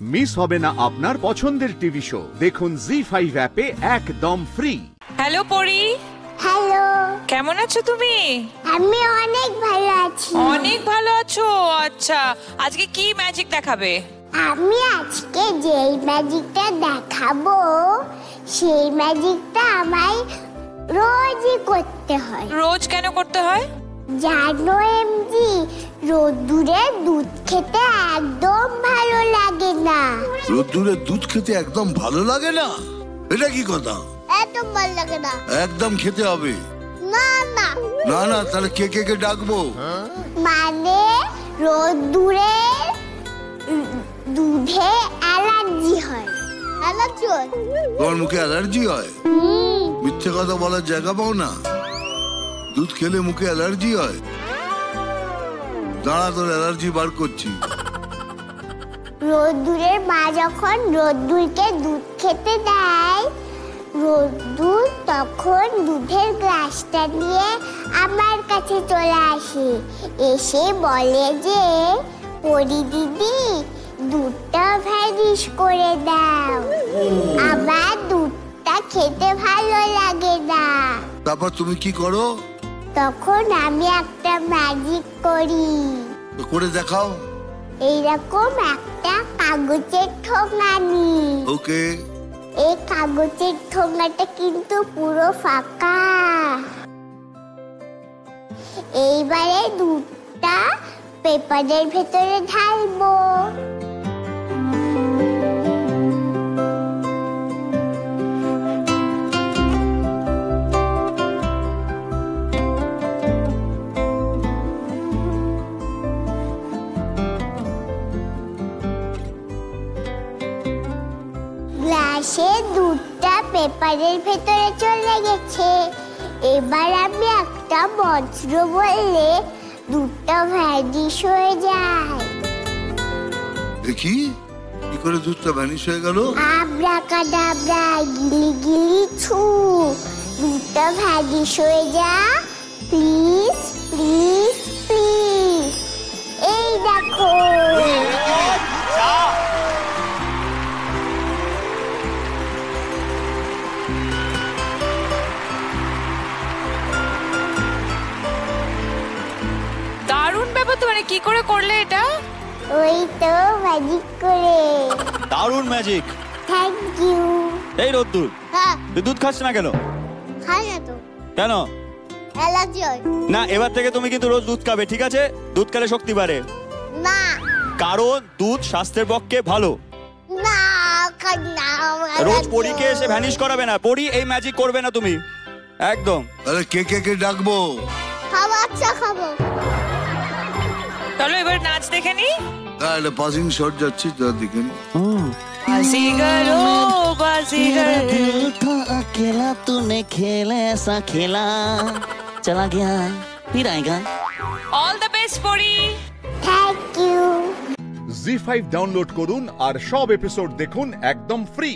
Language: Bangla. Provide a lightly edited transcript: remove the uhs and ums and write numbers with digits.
মিস হবে না আপনার পছন্দের টিভি শো। দেখুন জি5 অ্যাপে একদম ফ্রি। হ্যালো পরি। হ্যালো, কেমন আছো তুমি? আমি অনেক ভালো আছি। অনেক ভালো আছো? আচ্ছা, আজকে কি ম্যাজিক দেখাবে? আমি আজকে যেই ম্যাজিকটা দেখাবো সেই ম্যাজিকটা আমায় রোজই করতে হয়। রোজ কেন করতে হয়? জানো এমজি, রোদ্দুরে দুধ খেতে একদম ভালো লাগে না। রোদ্দুরে দুধ খেতে একদম ভালো লাগে না? এটা কি কথা? একদম ভালো লাগে না। একদম খেতে হবে। না না না না, তাহলে কে কে কে ডাকবো? মানে রোদ্দুরে দুধে অ্যালার্জি হয়। অ্যালার্জি হয়? তোমার মুখে অ্যালার্জি হয়? মিথ্যে কথা বলার জায়গা পাও না। দুধ খেলে মুখে অ্যালার্জি হয়? দাঁড়া, তোর অ্যালার্জি বার করছি। রোদ্দুরের মা যখন রোদ্দুরকে দুধ খেতে দেয়, রোদ্দুর তখন দুধের গ্লাসটা নিয়ে আমার কাছে চলে আসে, এসে বলে যে পরি দিদি দুধটা ভ্যানিশ করে দাও, আমার দুধটা খেতে ভালো লাগে না। তারপর তুমি কি করো? তখন আমি একটা ম্যাজিক করি। করে দেখাও। এইরকম একটা কাগজের ঠোঙা নিই। ওকে। এই কাগজের ঠোঙাটা কিন্তু পুরো ফাঁকা। এইবারে দুধটা পেপারের ভেতরে ঢালবো। গ্লাসে দুধটা পেপারের ভেতরে চলে গেছে। এবার আমি একটা মন্ত্র বললে দুধটা ভ্যানিশ হয়ে যায়। দেখি কি করে দুধটা ভ্যানিশ হয়ে গেল? আব্রাকাডাব্রা, গিলি গিলি ছু, দুধটা ভ্যানিশ হয়ে যা, প্লিজ প্লিজ প্লিজ। এই দেখো। দারুণ ব্যাপার তো, মানে কি করে করলে এটা? ওই তো ম্যাজিক করে। দারুণ ম্যাজিক। Thank you. এই রোদ্দুর, হ্যাঁ, তুই দুধ খাস না কেন? খাই না তো, কেন? অ্যালার্জি হয়। না, এবার থেকে তুমি কিন্তু রোজ দুধ খাবে, ঠিক আছে? দুধ খেলে শক্তি বাড়ে। না কারণ দুধ স্বাস্থ্যের পক্ষে ভালো। না, খাই না। রোজ পরীকে এসে ভ্যানিশ করাবে না। পরী, এই ম্যাজিক করবে না তুমি একদম। আরে কে কে কে ডাকবো? খাবো, আচ্ছা খাবো। চলো এবার নাচ দেখে নি। তাহলে পাসিং শট যাচ্ছি, তার দিকে বাজিগর ও বাজিগর, दिल था अकेला, तूने खेला ऐसा खेला, चला गया फिर आएगा। All the best Pori. Thank you. ZEE5 download করুন আর সব এপিসোড দেখুন একদম ফ্রি।